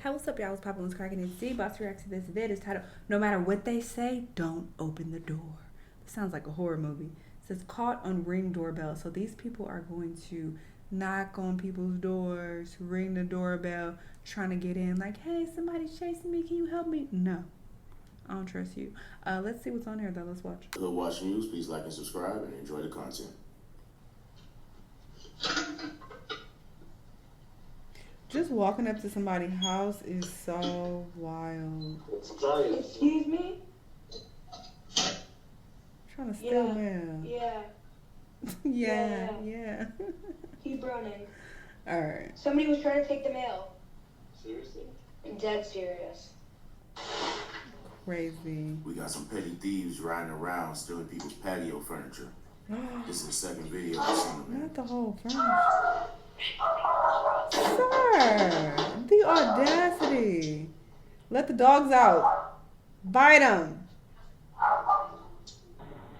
Hey, what's up, y'all? What's poppin'? What's cracking? It's Z. About to react to this vid. It's titled, No Matter What They Say, Don't Open the Door. This sounds like a horror movie. It says, caught on Ring Doorbell. So these people are going to knock on people's doors, ring the doorbell, trying to get in. Like, hey, somebody's chasing me. Can you help me? No, I don't trust you. Let's see what's on here, though. Let's watch. Hello, Watch News. Please like and subscribe and enjoy the content. Just walking up to somebody's house is so wild. Excuse me? Trying to steal mail. Yeah. Yeah. Keep running. Alright. Somebody was trying to take the mail. Seriously? I'm dead serious. Crazy. We got some petty thieves riding around stealing people's patio furniture. This is the second video I've seen them in. Not the whole furniture. Sir, the audacity. Let the dogs out. Bite them.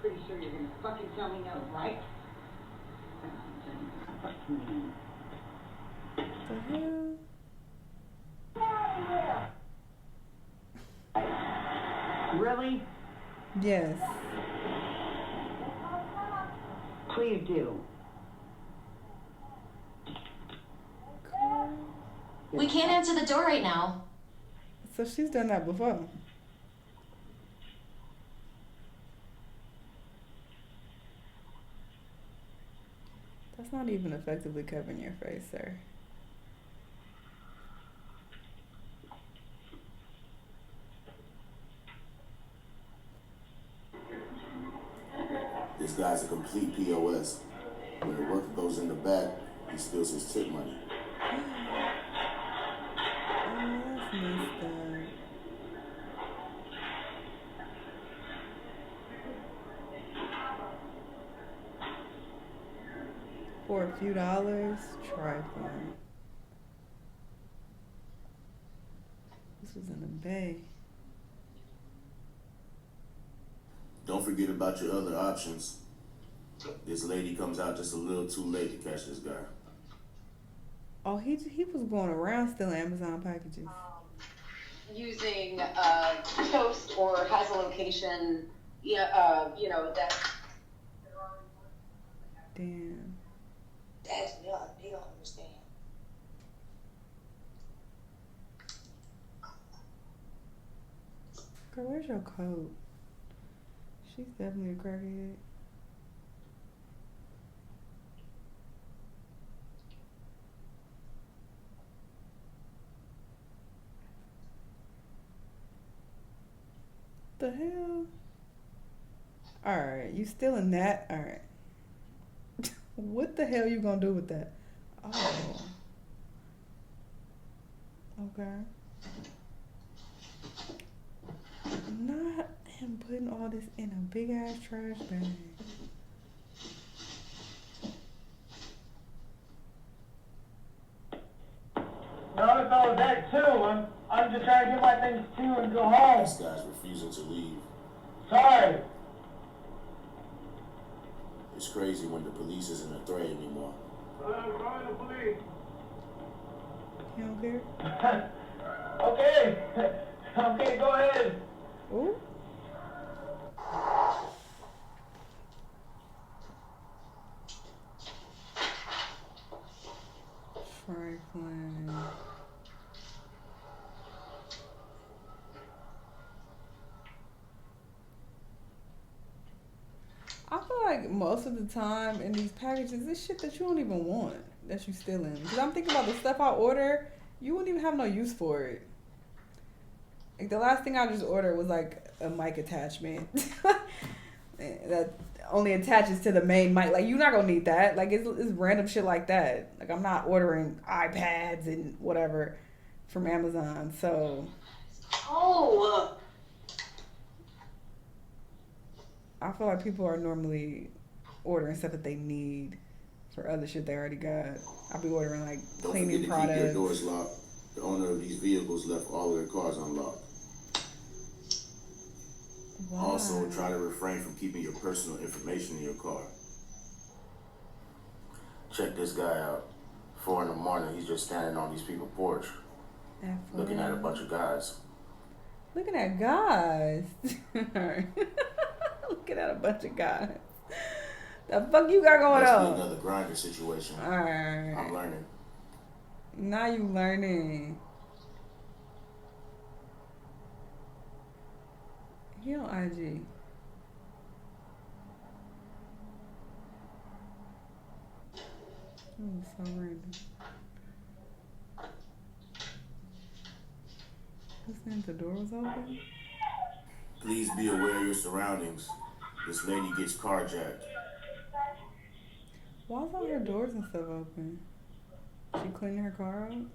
Pretty sure you're gonna fucking tell me no, right? The hell? Really? Yes. Please do. We can't answer the door right now. So she's done that before. That's not even effectively covering your face, sir. This guy's a complete POS. When the worker goes in the back, he steals his tip money. Oh, that's messed up. For a few dollars, trifling. This was in the Bay. Don't forget about your other options. This lady comes out just a little too late to catch this guy. Oh, he was going around stealing Amazon packages. Using toast or has a location, that. Damn. That's young. They don't understand. Girl, where's your coat? She's definitely a crackhead. The hell? Alright, you stealing that? Alright. What the hell you gonna do with that? Oh. Okay. Not him putting all this in a big ass trash bag. Notice I was there too. I'm just trying to get my things too and go home. This guy's refusing to leave. Sorry. It's crazy when the police isn't a threat anymore. Call the police. You don't care? Okay. Okay, go ahead. Ooh. Franklin. I feel like most of the time in these packages, it's shit that you don't even want that you stealing. Because I'm thinking about the stuff I order, you wouldn't even have no use for it. Like the last thing I just ordered was like a mic attachment that only attaches to the main mic. Like you're not gonna need that. Like it's random shit like that. Like I'm not ordering iPads and whatever from Amazon. So I feel like people are normally ordering stuff that they need for other shit they already got. I'll be ordering like Don't cleaning forget to keep your products. doors locked. The owner of these vehicles left all of their cars unlocked. Why? Also, try to refrain from keeping your personal information in your car. Check this guy out. 4 in the morning, he's just standing on these people's porch. looking at a bunch of guys. Looking at guys. Alright. Looking at a bunch of guys. The fuck you got going Must on? be another grinder situation. Alright. I'm learning. Now you learning. He on IG. Oh, so random. Who's saying the door was open? Please be aware of your surroundings. This lady gets carjacked. Why is all her doors and stuff open? She cleaning her car out?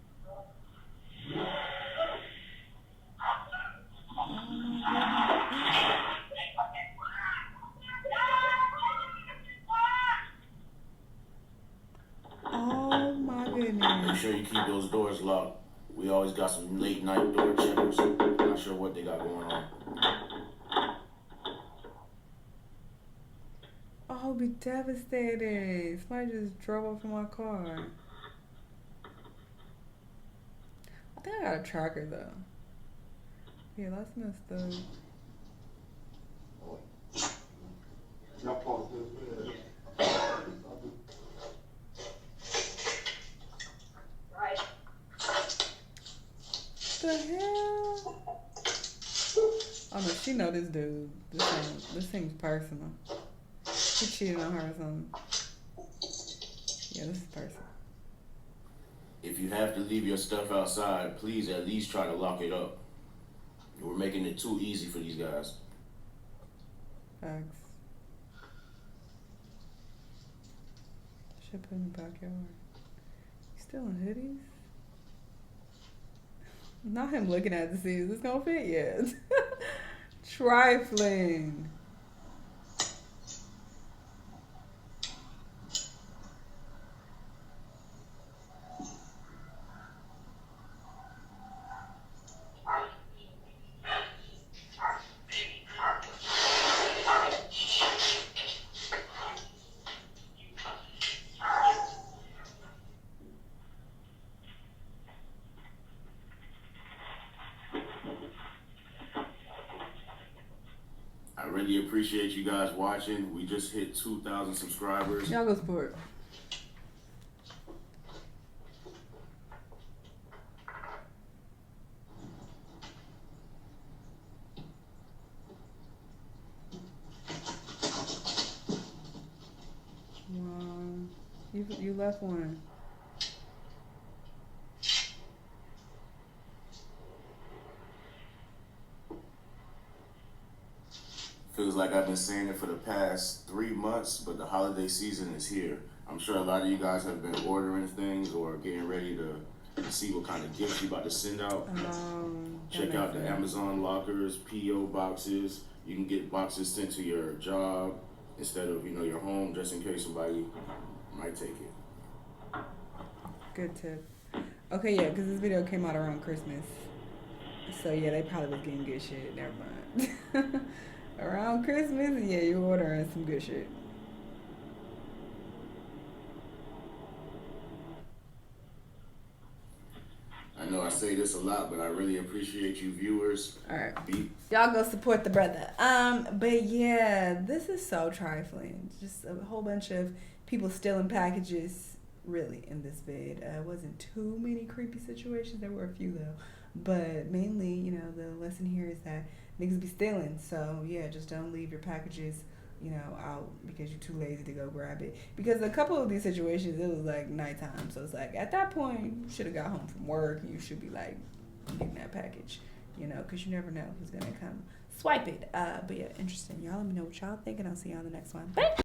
Oh my goodness. Make sure you keep those doors locked. We always got some late night door checkers. Not sure what they got going on. I'll be devastated. Somebody just drove up in my car. I think I got a tracker though. Yeah, that's messed up. Right. The hell? Oh no, she know this dude. This thing's personal. He cheated on her or something. Yeah, this is personal. If you have to leave your stuff outside, please at least try to lock it up. We're making it too easy for these guys. Facts. Should put in the backyard. You still in hoodies? Not him looking at to see is this gonna fit yet. Trifling. I really appreciate you guys watching. We just hit 2,000 subscribers. Y'all go support. Wow. You left one. Feels like I've been saying it for the past 3 months, but the holiday season is here. I'm sure a lot of you guys have been ordering things or getting ready to see what kind of gifts you're about to send out. Check out the Amazon lockers, P.O. boxes. You can get boxes sent to your job instead of, your home, just in case somebody might take it. Good tip. Okay, yeah, because this video came out around Christmas. So, yeah, they probably was getting good shit. Never mind. Around Christmas, yeah, you ordering some good shit. I know I say this a lot, but I really appreciate you viewers. All right. Y'all go support the brother. But yeah, this is so trifling. Just a whole bunch of people stealing packages, really, in this vid. It wasn't too many creepy situations. There were a few, though. But mainly, the lesson here is that niggas be stealing. So, yeah, just don't leave your packages, out because you're too lazy to go grab it. Because a couple of these situations, it was, like, nighttime. So, it's like, at that point, you should have got home from work. And you should be, like, getting that package, because you never know who's going to come swipe it. But, yeah, interesting. Y'all let me know what y'all think, and I'll see y'all in the next one. Bye!